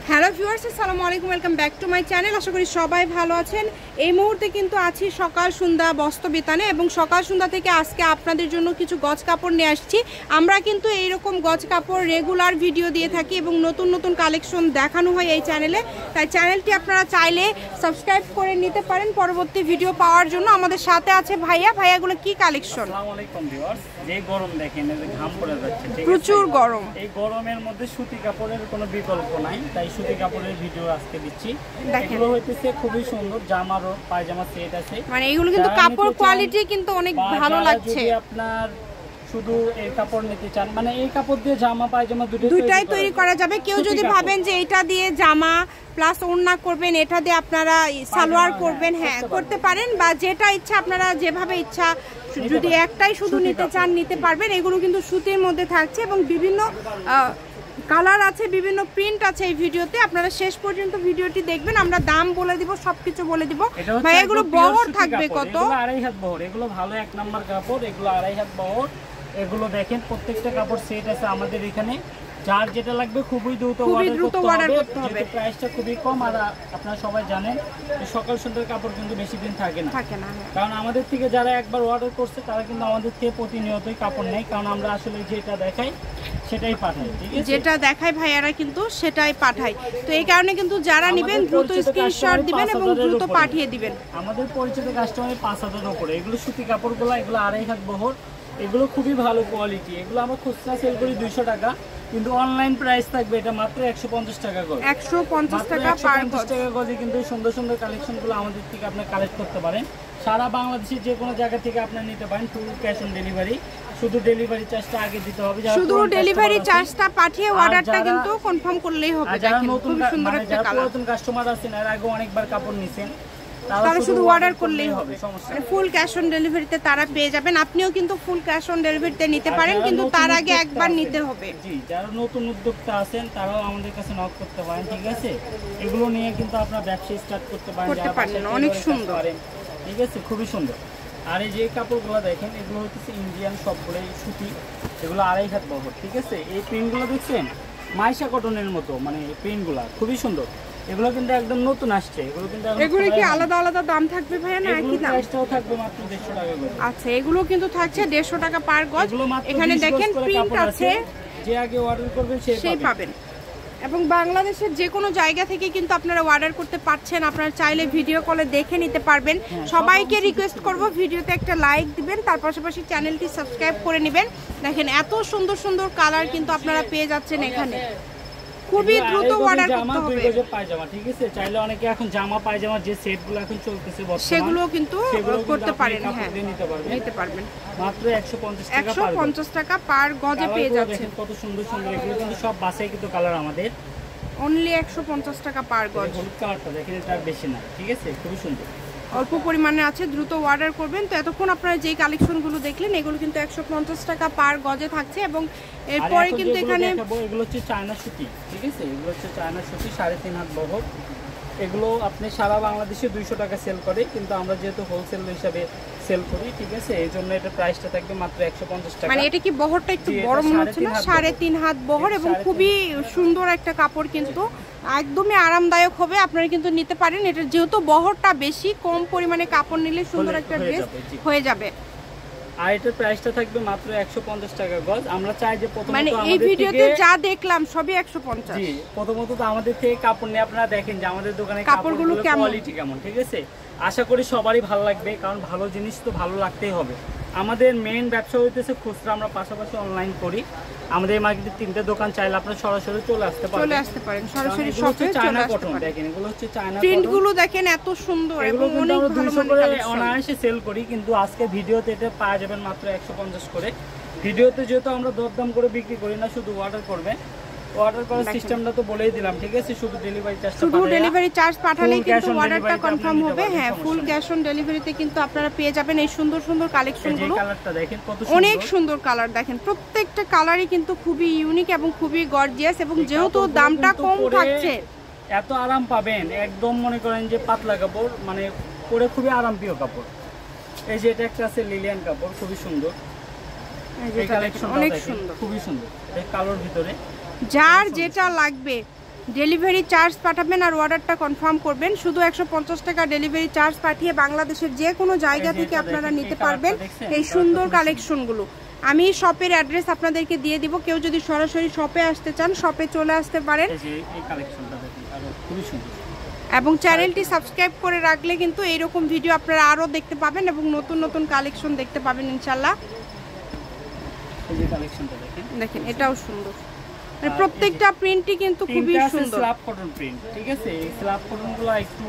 Hello viewers, আসসালামু আলাইকুম, welcome back to my channel. আশা করি সবাই ভালো আছেন। এই মুহূর্তে কিন্তু আছি সকাল সন্ধ্যা বস্ত্রবিতানে এবং সকাল সন্ধ্যা থেকে আজকে আপনাদের জন্য কিছু গজ কাপড় নিয়ে আসছি। আমরা কিন্তু এইরকম গজ কাপড় রেগুলার ভিডিও দিয়ে থাকি এবং নতুন নতুন কালেকশন দেখানো হয় এই চ্যানেলে। তাই চ্যানেলটি আপনারা চাইলে সাবস্ক্রাইব করে নিতে পারেন পরবর্তী ভিডিও পাওয়ার জন্য। আমাদের সাথে আছে ভাইয়াগুলো কি কালেকশন? আসসালামু আলাইকুম ভিউয়ার্স, যে গরম দেখেন, এই ঘাম পড়ে যাচ্ছে, ঠিক আছে? প্রচুর গরম। এই গরমের মধ্যে সুতি কাপড়ের কোনো বিকল্প নাই, তাই সুতি কাপড়ের ভিডিও আজকে দিচ্ছি। এগুলো হইতেছে খুবই সুন্দর জামার ও পায়জামা সেট আছে, মানে এগুলো কিন্তু কাপড় কোয়ালিটি কিন্তু অনেক ভালো লাগছে। যদি আপনার শুধু এই কাপড় নিতে চান, মানে এই কাপড় দিয়ে জামা পায়জামা দুটোই তৈরি করা যাবে। কেউ যদি ভাবেন যে এটা দিয়ে জামা প্লাস ওড়না করবেন, এটা দিয়ে আপনারা সালোয়ার করবেন, হ্যাঁ করতে পারেন, বা যেটা ইচ্ছা আপনারা যেভাবে ইচ্ছা, যদি একটাই শুধু নিতে চান নিতে পারবেন। এগুলো কিন্তু সুতির মধ্যে থাকছে এবং বিভিন্ন কালার আছে, বিভিন্ন প্রিন্ট আছে এই ভিডিওতে। আপনারা শেষ পর্যন্ত ভিডিওটি দেখবেন, আমরা দাম বলে দিব, সবকিছু বলে দিব। ভাই এগুলো বহর থাকবে কত? আড়াই হাত বহর। এগুলো ভালো এক নাম্বার কাপড়, এগুলো আড়াই হাত বহর। এগুলো দেখেন প্রত্যেকটা কাপড় সেট আছে আমাদের এখানে। যার যেটা লাগবে খুবই দ্রুত অর্ডার করতে হবে। প্রাইসটা খুবই কম, আর আপনারা সবাই জানেন সকাল সন্ধ্যার কাপড় কিন্তু বেশি দিন থাকে না, কারণ আমাদের থেকে যারা একবার অর্ডার করছে তারা কিন্তু আমাদের থেকে প্রতিনিয়তই কাপড় নেয়, কারণ আমরা আসলে যেটা দেখাই সেটাই পাঠাই, ঠিক আছে? যেটা দেখায় ভাইয়ারা কিন্তু সেটাই পাঠায়। তো এই কারণে কিন্তু যারা নেবেন দ্রুত স্ক্রিনশট দিবেন এবং দ্রুত পাঠিয়ে দিবেন। আমাদের পরিচিত কাস্টমার 5000 এর উপরে। এগুলো সুতি কাপড়গুলো, এগুলো আড়াই হাত বহর, এগুলো খুবই ভালো কোয়ালিটি। এগুলো আমরা খুচরা সেল করি 200 টাকা, কিন্তু অনলাইন প্রাইস থাকবে এটা মাত্র 150 টাকা গজ। 150 টাকা পার গজে কিন্তু সুন্দর সুন্দর কালেকশনগুলো আমাদের থেকে আপনি কালেক্ট করতে পারেন। সারা বাংলাদেশের যে কোনো জায়গা থেকে আপনি নিতে পারেন, ফুল ক্যাশ অন ডেলিভারি। শুধু ডেলিভারি চার্জটা আগে দিতে হবে, শুধু ডেলিভারি চার্জটা পাঠিয়ে অর্ডারটা কিন্তু কনফার্ম করলেই হবে। যারা নতুন পুরাতন কাস্টমার আছেন, এর আগে অনেকবার কাপড় নিছেন, তারা শুধু অর্ডার করলেই হবে। মানে ফুল ক্যাশ অন ডেলিভারিতে তারা পেয়ে যাবেন। আপনিও কিন্তু ফুল ক্যাশ অন ডেলিভারিতে নিতে পারেন, কিন্তু তার আগে একবার নিতে হবে। জি, যারা নতুন উদ্যোক্তা আছেন তারাও আমাদের কাছে নক করতে পারেন, ঠিক আছে? এগুলো নিয়ে কিন্তু আপনারা ব্যবসা স্টার্ট করতে পারেন। অনেক সুন্দর, ঠিক আছে, খুবই সুন্দর। আর এই যে কাপড়গুলো দেখেন, এগুলো হচ্ছে ইন্ডিয়ান সবগুলো সুতি, এগুলো আড়াই হাত বহর, ঠিক আছে? এই প্রিন্টগুলো দেখছেন মাইশা কটনের মতো, মানে প্রিন্টগুলো খুবই সুন্দর। এগুলো কিন্তু একদম নতুন আসছে। এগুলো কি আলাদা আলাদা দাম থাকবে ভাইয়া, না একই দাম? প্রাইসটাও থাকবে মাত্র 150 টাকা গজ। আচ্ছা, এগুলো কিন্তু থাকছে 150 টাকা পার গজ। এখানে দেখেন প্রিন্ট আছে, যে আগে অর্ডার করবেন সেই পাবেন। এবং বাংলাদেশের যে কোনো জায়গা থেকে কিন্তু আপনারা অর্ডার করতে পারছেন। আপনারা চাইলে ভিডিও কলে দেখে নিতে পারবেন। সবাইকে রিকোয়েস্ট করব ভিডিওতে একটা লাইক দিবেন, তার পাশাপাশি চ্যানেলটি সাবস্ক্রাইব করে নেবেন। দেখেন এত সুন্দর সুন্দর কালার কিন্তু আপনারা পেয়ে যাচ্ছেন এখানে। খুবই দ্রুত অর্ডার করতে হবে। পায়জামা, ঠিক আছে? চাইলে অনেকে এখন জামা পায়জামা যে সেটগুলো এখন চলতেছে বর্তমানে, সেগুলো কিন্তু করতে পারেন, হ্যাঁ নিতে পারবেন। মাত্র 150 টাকা পার গজে পেয়ে যাচ্ছেন। কত সুন্দর সুন্দর, এগুলো কিন্তু সব বাসায় কিন্তু কালার আমাদের। অনলি 150 টাকা পার গজ। হলুদ কালারটা দেখেন, এটা বেশি না, ঠিক আছে? খুবই সুন্দর, অল্প পরিমাণে আছে, দ্রুত অর্ডার করবেন। তো এতক্ষণ আপনারা যেই কালেকশনগুলো দেখলেন, এগুলো কিন্তু 150 টাকা পার গজে থাকছে। এবং এরপরে কিন্তু এখানে এগুলো হচ্ছে চায়না সুতি, ঠিক আছে? এগুলো হচ্ছে চায়না সুতি, 3.5 হাত বহর। এগুলো আপনি সারা বাংলাদেশে 200 টাকা সেল করে, কিন্তু আমরা যেহেতু হোলসেল হিসাবে সেল করি, ঠিক আছে, এই জন্য এটা প্রাইসটা থাকবে মাত্র 150 টাকা। মানে এটা কি বহরটা একটু বড় মনে হচ্ছে না? 3.5 হাত বহর এবং খুবই সুন্দর একটা কাপড়, কিন্তু একদমই আরামদায়ক হবে। আপনারা কিন্তু নিতে পারেন। এটা যেহেতু বহরটা বেশি, কম পরিমাণে কাপড় নিলে সুন্দর একটা ড্রেস হয়ে যাবে। আর এটার প্রাইসটা থাকবে মাত্র 150 টাকা গজ। আমরা চাই যে প্রথমত মানে এই ভিডিওতে যা দেখলাম সবই 150। জি, প্রথমত তো আমাদের থেকে কাপড় নিয়ে আপনারা দেখেন যে আমাদের দোকানে কাপড়গুলো কোয়ালিটি কেমন, ঠিক আছে? আশা করি সবারই ভালো লাগবে, কারণ ভালো জিনিস তো ভালো লাগতেই হবে। আমাদের মেইন ব্যবসা হইতেছে খুচরা, আমরা পাশাপাশি অনলাইন করি। আমাদের মার্কেটে 3টে দোকান, চাইলে আপনারা সরাসরি চলে আসতে পারেন। সরাসরি শপে চায়না কটন দেখেন, এগুলো হচ্ছে চায়না কটন। প্রিন্টগুলো দেখেন এত সুন্দর এবং অনেক ভালো 200 করে অনায়াসে সেল করি, কিন্তু আজকে ভিডিওতে এটা পাওয়া যাবেন মাত্র 150 করে। ভিডিওতে যেহেতু আমরা দরদাম করে বিক্রি করি না, শুধু অর্ডার করবেন। অর্ডার করার সিস্টেমটা তো বলেই দিলাম, ঠিক আছে? শুধু ডেলিভারি চার্জ পাঠালেই কিন্তু অর্ডারটা কনফার্ম হবে। হ্যাঁ, ফুল ক্যাশ অন ডেলিভারিতে কিন্তু আপনারা পেয়ে যাবেন এই সুন্দর সুন্দর কালেকশনগুলো। কালারটা দেখেন কত সুন্দর, অনেক সুন্দর কালার দেখেন। প্রত্যেকটা কালারই কিন্তু খুবই ইউনিক এবং খুবই গর্জিয়াস, এবং যেহেতু দামটা কম থাকছে এত আরাম পাবেন। একদম মনে করেন যে পাতলা কাপড়, মানে পরে খুবই আরামপ্রিয় কাপড়। এই যে এটা একটা আছে লিলিয়ান কাপড়, খুবই সুন্দর। এই কালেকশনটা অনেক সুন্দর, খুবই সুন্দর। এই কালোর ভিতরে যার যেটা লাগবে ডেলিভারি চার্জ পাঠাবেন আর অর্ডারটা কনফার্ম করবেন। শুধু 150 টাকা ডেলিভারি চার্জ পাঠিয়ে বাংলাদেশের যে কোনো জায়গা থেকে আপনারা নিতে পারবেন এই সুন্দর কালেকশনগুলো। আমি শপের অ্যাড্রেস আপনাদেরকে দিয়ে দিব, কেউ যদি সরাসরি শপে আসতে চান শপে চলে আসতে পারেন। এবং চ্যানেলটি সাবস্ক্রাইব করে রাখলে কিন্তু এইরকম ভিডিও আপনারা আরও দেখতে পাবেন এবং নতুন নতুন কালেকশন দেখতে পাবেন ইনশাল্লাহ। দেখেন এটাও সুন্দর, প্রত্যেকটা প্রিন্টই কিন্তু খুবই সুন্দর। স্ল্যাব কটন প্রিন্ট, ঠিক আছে? এই স্ল্যাব কটনগুলো একটু